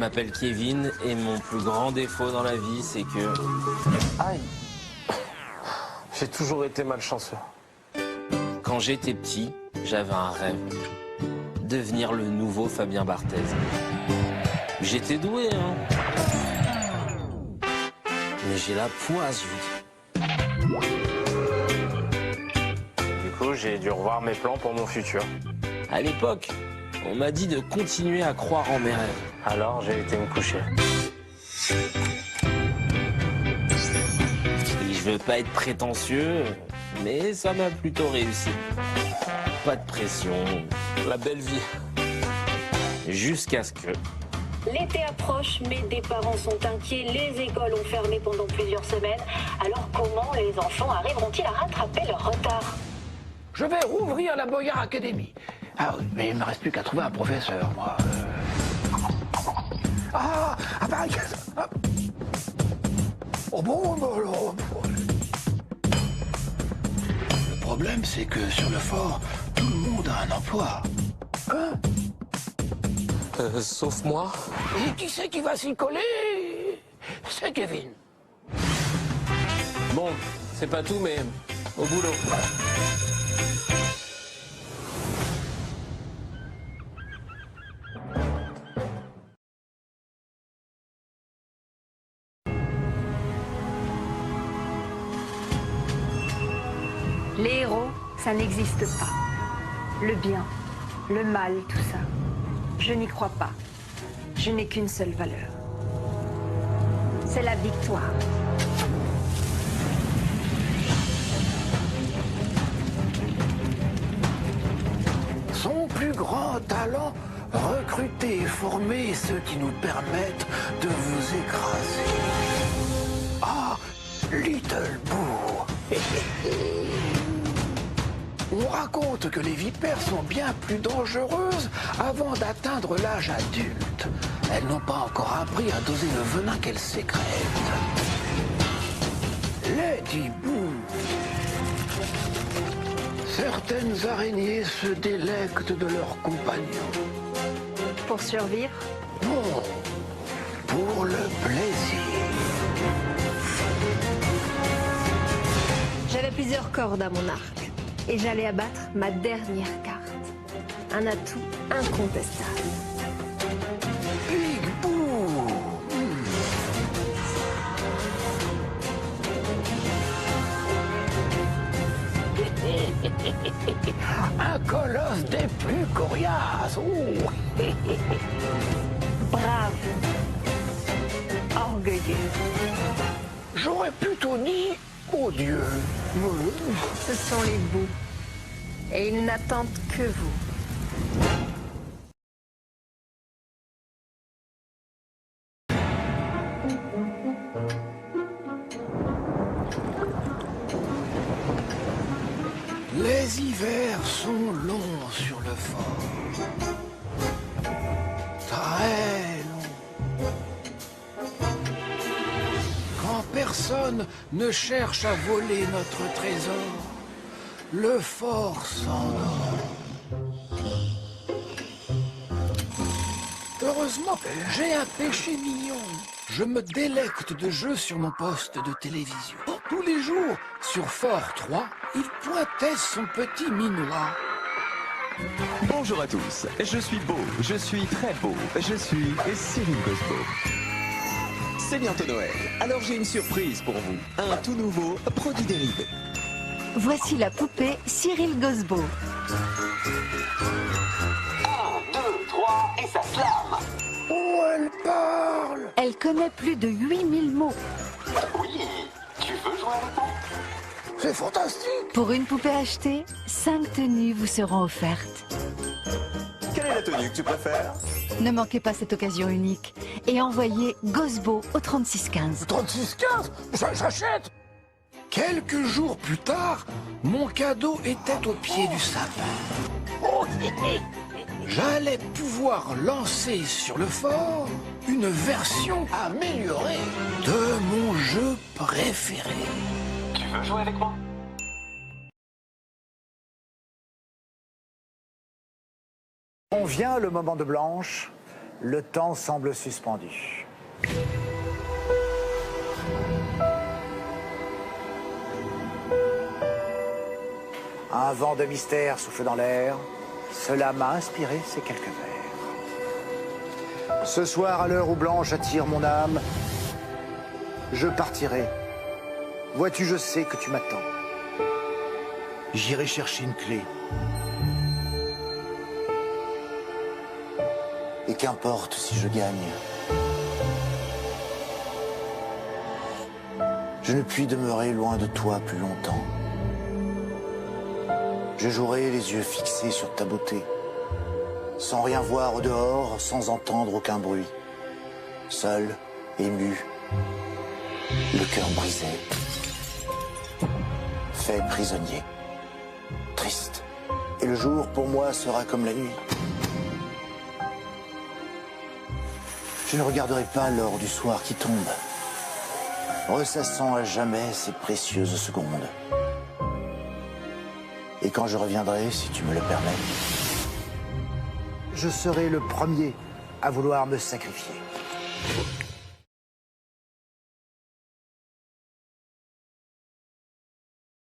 m'appelle Kevin et mon plus grand défaut dans la vie, c'est que... Aïe. J'ai toujours été malchanceux. Quand j'étais petit, j'avais un rêve. Devenir le nouveau Fabien Barthez. J'étais doué, hein. Mais j'ai la poisse, je vous dis. Du coup, j'ai dû revoir mes plans pour mon futur. À l'époque, on m'a dit de continuer à croire en mes rêves. Alors, j'ai été me coucher. Et je veux pas être prétentieux, mais ça m'a plutôt réussi. Pas de pression, la belle vie. Jusqu'à ce que... L'été approche, mais des parents sont inquiets. Les écoles ont fermé pendant plusieurs semaines. Alors comment les enfants arriveront-ils à rattraper leur retard? Je vais rouvrir la Boyard Academy. Ah oui, mais il me reste plus qu'à trouver un professeur, moi. Bah, oh bon, alors... Le problème, c'est que sur le fort, tout le monde a un emploi. Hein? Sauf moi. Et qui c'est qui va s'y coller? C'est Kevin. Bon, c'est pas tout, mais au boulot. Les héros, ça n'existe pas. Le bien, le mal, tout ça. Je n'y crois pas. Je n'ai qu'une seule valeur. C'est la victoire. Son plus grand talent, recruter et former ceux qui nous permettent de vous écraser. Ah, Little Boo. On raconte que les vipères sont bien plus dangereuses avant d'atteindre l'âge adulte. Elles n'ont pas encore appris à doser le venin qu'elles sécrètent. Lady Boo. Certaines araignées se délectent de leurs compagnons. Pour survivre, Non, pour le plaisir. j'avais plusieurs cordes à mon arc. Et j'allais abattre ma dernière carte. Un atout incontestable. Big Boo. Un colosse des plus coriaces. Oh. Brave. Orgueilleux. J'aurais plutôt dit odieux. Ce sont les bouts. Et ils n'attendent que vous. Les hivers sont longs sur le fort. Très longs. Quand personne ne cherche à voler notre trésor, le fort s'endort. Heureusement, j'ai un péché mignon. Je me délecte de jeux sur mon poste de télévision. Tous les jours, sur Fort 3, il pointait son petit minois. Bonjour à tous, je suis beau, je suis très beau, je suis Cyril Gosbeau. C'est bientôt Noël, alors j'ai une surprise pour vous, un tout nouveau produit dérivé. Voici la poupée Cyril Gosbeau. 1, 2, 3 et ça slame. Oh, elle parle! Elle connaît plus de 8000 mots. Oui, tu veux jouer avec moi? C'est fantastique! Pour une poupée achetée, 5 tenues vous seront offertes. Quelle est la tenue que tu préfères? Ne manquez pas cette occasion unique et envoyez Gosbeau au 3615. 36,15? J'achète! Quelques jours plus tard, mon cadeau était au pied du sapin. Oh, j'allais pouvoir lancer sur le fort une version améliorée de mon jeu préféré. Tu veux jouer avec moi? On vient le moment de Blanche, Le temps semble suspendu. Un vent de mystère souffle dans l'air. Cela m'a inspiré ces quelques vers. Ce soir, à l'heure où blanche attire mon âme, je partirai. Vois-tu, je sais que tu m'attends. J'irai chercher une clé. Et qu'importe si je gagne. Je ne puis demeurer loin de toi plus longtemps. Je jouerai les yeux fixés sur ta beauté, sans rien voir au dehors, sans entendre aucun bruit. Seul, ému, le cœur brisé, fait prisonnier, triste. Et le jour pour moi sera comme la nuit. Je ne regarderai pas l'or du soir qui tombe, ressassant à jamais ces précieuses secondes. Et quand je reviendrai, si tu me le permets, je serai le premier à vouloir me sacrifier.